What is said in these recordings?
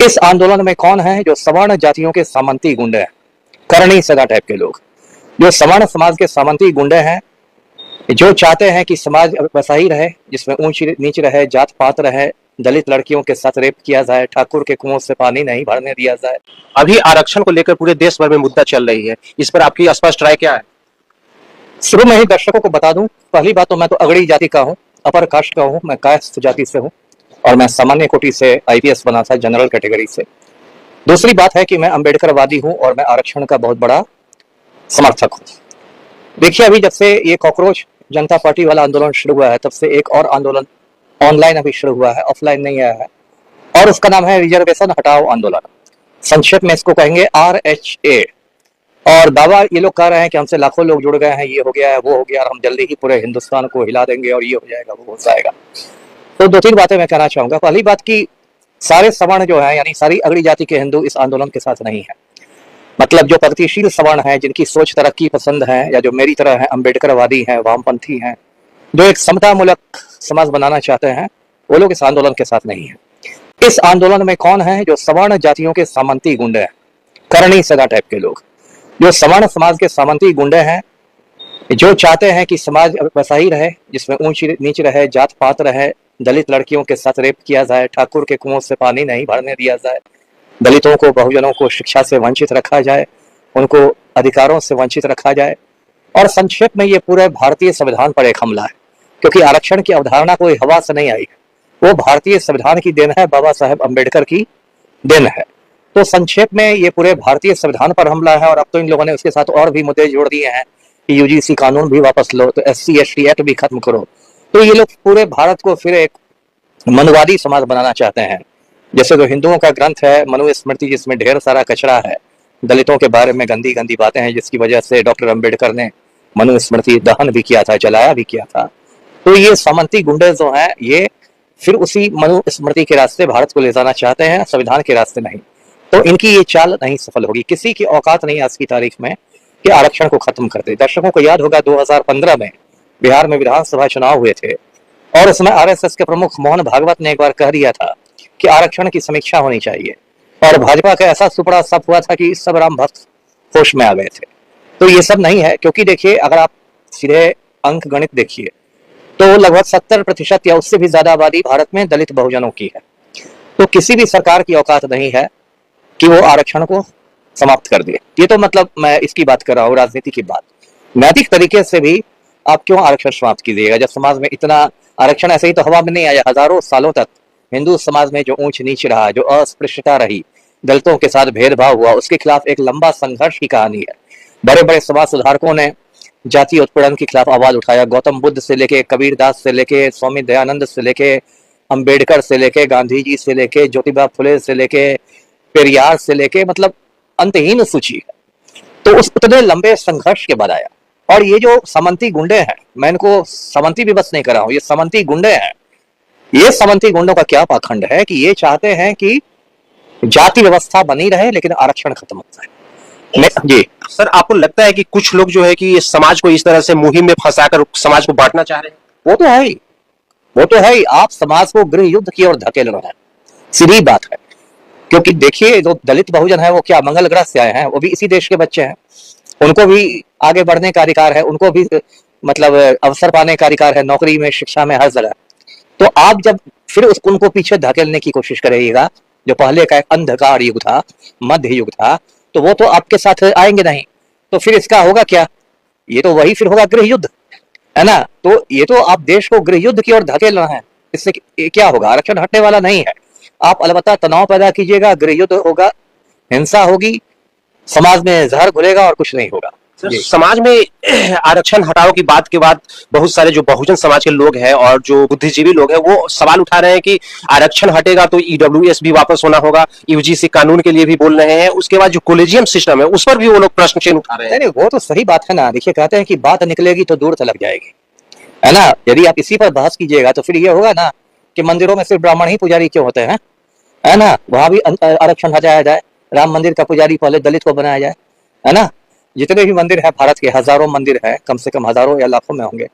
इस आंदोलन में कौन है जो सवर्ण जातियों के सामंती गुंडे हैं, करणी सदा टाइप के लोग, जो सवर्ण समाज के सामंती गुंडे हैं, जो चाहते हैं कि समाज वैसा ही रहे जिसमें ऊंच नीच रहे, जात पात रहे, दलित लड़कियों के साथ रेप किया जाए, ठाकुर के कुओं से पानी नहीं भरने दिया जाए। अभी आरक्षण को लेकर पूरे देश भर में मुद्दा चल रही है, इस पर आपकी स्पष्ट राय क्या है? शुरू में ही दर्शकों को बता दूं, पहली बात तो मैं तो अगड़ी जाति का हूं, अपर कास्ट का हूं, मैं कास्ट जाति से हूं और मैं सामान्य कोटि से आईपीएस बना था, जनरल कैटेगरी से। दूसरी बात है कि मैं अम्बेडकरवादी हूं और मैं आरक्षण का बहुत बड़ा समर्थक हूं। देखिए, अभी जब से ये कॉकरोच जनता पार्टी वाला आंदोलन शुरू हुआ है, तब से एक और आंदोलन ऑनलाइन अभी शुरू हुआ है, ऑफलाइन नहीं आया है, और उसका नाम है रिजर्वेशन हटाओ आंदोलन। संक्षेप में इसको कहेंगे RHA। और दावा ये लोग कह रहे हैं कि हमसे लाखों लोग जुड़ गए हैं, ये हो गया है, वो हो गया, और हम जल्दी ही पूरे हिंदुस्तान को हिला देंगे और ये हो जाएगा, वो हो जाएगा। तो दो तीन बातें मैं कहना चाहूंगा। पहली बात कि सारे सवर्ण जो है, यानी सारी अगड़ी जाति के हिंदू इस आंदोलन के साथ नहीं है। मतलब जो प्रगतिशील सवर्ण है, जिनकी सोच तरक्की पसंद है, या जो मेरी तरह है, अम्बेडकरवादी हैं, वामपंथी हैं, जो एक समतामूलक समाज बनाना चाहते हैं, वो लोग इस आंदोलन के साथ नहीं है। इस आंदोलन में कौन है जो सवर्ण जातियों के सामंती गुंडे हैं, करणी सदा टाइप के लोग, जो सवर्ण समाज के सामंती गुंडे हैं, जो चाहते हैं कि समाज वैसा ही रहे जिसमें ऊंच नीच रहे, जात पात रहे, दलित लड़कियों के साथ रेप किया जाए, ठाकुर के कुओं से पानी नहीं भरने दिया जाए, दलितों को, बहुजनों को शिक्षा से वंचित रखा जाए, उनको अधिकारों से वंचित रखा जाए। और संक्षेप में ये पूरे भारतीय संविधान पर एक हमला है, क्योंकि आरक्षण की अवधारणा कोई हवा से नहीं आई, वो भारतीय संविधान की देन है, बाबा साहेब अम्बेडकर की देन है। तो संक्षेप में ये पूरे भारतीय संविधान पर हमला है। और अब तो इन लोगों ने उसके साथ और भी मुद्दे जोड़ दिए हैं कि यूजीसी कानून भी वापस लो, तो SC/ST एक्ट भी खत्म करो। तो ये लोग पूरे भारत को फिर एक मनुवादी समाज बनाना चाहते हैं। जैसे जो हिंदुओं का ग्रंथ है मनुस्मृति, जिसमें ढेर सारा कचरा है, दलितों के बारे में गंदी गंदी बातें हैं, जिसकी वजह से डॉक्टर अम्बेडकर ने मनुस्मृति दहन भी किया था, जलाया भी किया था। तो ये सामंती गुंडे जो हैं, ये फिर उसी मनुस्मृति के रास्ते भारत को ले जाना चाहते हैं, संविधान के रास्ते नहीं। तो इनकी ये चाल नहीं सफल होगी। किसी की औकात नहीं आज की तारीख में कि आरक्षण को खत्म कर दे। दर्शकों को याद होगा 2015 में बिहार में विधानसभा चुनाव हुए थे, और उसमें RSS के प्रमुख मोहन भागवत ने एक बार कह दिया था कि आरक्षण की समीक्षा होनी चाहिए, और भाजपा का ऐसा सुपड़ा सप हुआ था कि सब राम भक्त होश में आ गए थे। तो ये सब नहीं है, क्योंकि देखिए, अगर आप सीधे अंक गणित देखिए तो लगभग 70% या उससे भी ज्यादा आबादी भारत में दलित बहुजनों की है। तो किसी भी सरकार की औकात नहीं है कि वो आरक्षण को समाप्त कर दे। ये तो मतलब मैं इसकी बात कर रहा हूँ, राजनीति की बात। नैतिक तरीके से भी आप क्यों आरक्षण समाप्त कीजिएगा, जब समाज में इतना आरक्षण ऐसे ही तो हवा में नहीं आया। हजारों सालों तक हिंदू समाज में जो ऊंच नीच रहा, जो अस्पृश्यता रही, दलितों के साथ भेदभाव हुआ, उसके खिलाफ एक लंबा संघर्ष की कहानी है। बड़े बड़े समाज सुधारकों ने जाति उत्पीड़न के खिलाफ आवाज उठाया। गौतम बुद्ध से लेके, कबीरदास से लेके, स्वामी दयानंद से लेके, अम्बेडकर से लेके, गांधी जी से लेके, ज्योतिबा फुले से लेके, पेरियार से लेके, मतलब अंतहीन सूची है। तो उस उतने लंबे संघर्ष के बाद आया। और ये जो सामंती गुंडे हैं, मैं इनको सामंती भी बस नहीं कर रहा हूं, ये सामंती गुंडे हैं। ये सामंती गुंडों का क्या पाखंड है कि ये चाहते हैं कि जाति व्यवस्था बनी रहे लेकिन आरक्षण खत्म हो जाए। जी सर, आपको लगता है कि कुछ लोग जो है कि समाज को इस तरह से मुहिम में फंसाकर समाज को बांटना चाह रहे हैं? वो तो है ही, वो तो है ही। आप समाज को गृह युद्ध की ओर धकेल रहे हैं, सीधी बात है। क्योंकि देखिए, जो दलित बहुजन है वो क्या मंगल ग्रह से आए हैं, वो भी इसी देश के बच्चे हैं, उनको भी आगे बढ़ने का अधिकार है, उनको भी मतलब अवसर पाने का अधिकार है, नौकरी में, शिक्षा में, हर जगह। तो आप जब फिर उनको पीछे धकेलने की कोशिश करिएगा, जो पहले का एक अंधकार युग था, मध्य युग था, तो वो तो आपके साथ आएंगे नहीं। तो फिर इसका होगा क्या? ये तो वही फिर होगा गृह युद्ध, है ना। तो ये तो आप देश को गृह युद्ध की ओर धकेल रहे हैं। इससे क्या होगा? आरक्षण हटने वाला नहीं है। आप अलबत्ता तनाव पैदा कीजिएगा, गृह युद्ध होगा, हिंसा होगी, समाज में जहर घुलेगा और कुछ नहीं होगा। समाज में आरक्षण हटाओ की बात के बाद बहुत सारे जो बहुजन समाज के लोग हैं और जो बुद्धिजीवी लोग हैं, वो सवाल उठा रहे हैं कि आरक्षण हटेगा तो EWS भी वापस होना होगा, UGC कानून के लिए भी बोल रहे हैं। उसके बाद जो कॉलेजियम सिस्टम है उस पर भी वो लोग प्रश्न चिन्ह उठा रहे हैं। नहीं, वो तो सही बात है ना। देखिए, कहते हैं कि बात निकलेगी तो दूर तलक जाएगी, है ना। यदि आप इसी पर बहस कीजिएगा तो फिर ये होगा ना कि मंदिरों में सिर्फ ब्राह्मण ही पुजारी क्यों होते हैं, है ना। वहां भी आरक्षण हटाया जाए, राम मंदिर का पुजारी पहले दलित को बनाया जाए, है ना। जितने भी मंदिर है भारत के, हजारों मंदिर है, कम से कम हजारों या लाखों में होंगे,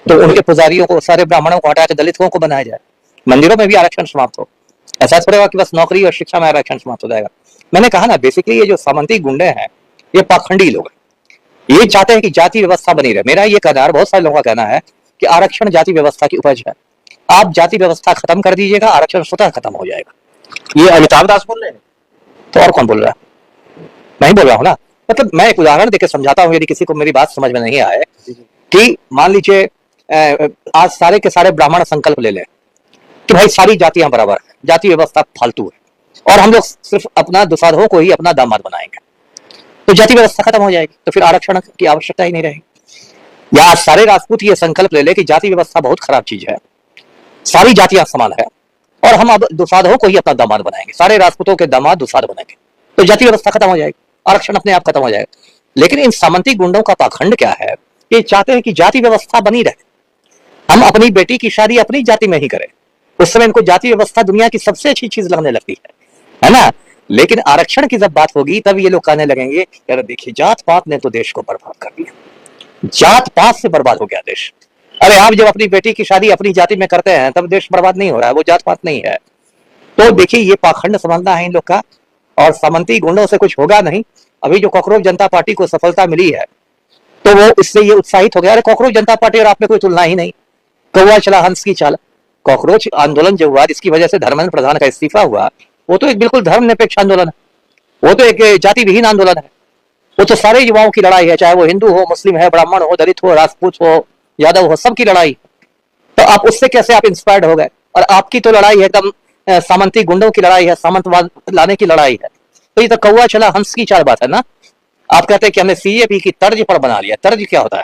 तो उनके पुजारियों को, सारे ब्राह्मणों को हटा के दलितों को बनाया जाए, मंदिरों में भी आरक्षण समाप्त हो। ऐसा थोड़ा होगा कि बस नौकरी और शिक्षा में आरक्षण समाप्त हो जाएगा। मैंने कहा ना, बेसिकली ये जो सामंती गुंडे हैं, ये पाखंडी लोग हैं। ये चाहते हैं कि जाति व्यवस्था बनी रहे। मेरा ये कहना है, बहुत सारे लोगों का कहना है कि आरक्षण जाति व्यवस्था की उपज है। आप जाति व्यवस्था खत्म कर दीजिएगा, आरक्षण स्वतः खत्म हो जाएगा। ये अमिताभ दास बोल रहे हैं। तो और कौन बोल रहा है? मैं ही बोल रहा हूं ना। मतलब मैं एक उदाहरण देकर समझाता हूं, यदि किसी को मेरी बात समझ में नहीं आए, कि मान लीजिए आज सारे के सारे ब्राह्मण संकल्प ले लें कि भाई सारी जातियां बराबर है, जाति व्यवस्था फालतू है, और हम लोग सिर्फ अपना दुसाधों को ही अपना दामाद बनाएंगे, तो जाति व्यवस्था खत्म हो जाएगी, तो फिर आरक्षण की आवश्यकता ही नहीं रहेगी। या आज सारे राजपूत ये संकल्प ले ले कि जाति व्यवस्था बहुत खराब चीज है, सारी जातियां समान है, और हम अब दुसाधों को ही अपना दामाद बनाएंगे, सारे राजपूतों के दामाद दुसाध बनेंगे, तो जाति व्यवस्था खत्म हो जाएगी, आरक्षण अपने आप खत्म हो जाएगा। लेकिन इन सामंती गुंडों का पाखंड क्या है? ये चाहते हैं कि जाति व्यवस्था बनी रहे, हम अपनी बेटी की शादी अपनी जाति में ही करें। उस समय इनको जाति व्यवस्था दुनिया की सबसे अच्छी चीज लगने लगती है ना। लेकिन आरक्षण की जब बात होगी तब ये लोग कहने लगेंगे, यार देखिए जात पात ने तो देश को बर्बाद कर दिया, जात पात से बर्बाद हो गया देश। अरे आप जब अपनी बेटी की शादी अपनी जाति में करते हैं तब देश बर्बाद नहीं हो रहा है, वो जात पात नहीं है। तो देखिए ये पाखंड समझना है इन लोग का, और सामंती गुंडों से कुछ होगा नहीं। अभी जो कॉकरोच जनता पार्टी को सफलता मिली है, तो वो इससे ये उत्साहित हो गया, अरे कॉकरोच जनता पार्टी और आप में कोई तुलना ही नहीं, कौवा चला हंस की चाल। कॉकरोच आंदोलन जो हुआ, जिसकी वजह से धर्मेंद्र प्रधान का इस्तीफा हुआ, वो तो एक बिल्कुल धर्मनिरपेक्ष आंदोलन है, वो तो एक जाति विहीन आंदोलन है। वो तो सारे युवाओं की लड़ाई है, चाहे वो हिंदू हो, मुस्लिम है, ब्राह्मण हो, दलित हो, राजपूत हो, यादव हो, सबकी लड़ाई। तो आप उससे कैसे आप इंस्पायर्ड हो गए? और आपकी तो लड़ाई है एकदम सामंती गुंडों की लड़ाई है, सामंतवाद लाने की लड़ाई है। तो ये तो कौवा चला हंस की चाल बात है ना। आप कहते हैं कि हमने सीएपी की तर्ज पर बना लिया। तर्ज क्या होता है?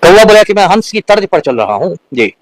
कौवा बोला कि मैं हंस की तर्ज पर चल रहा हूं जी।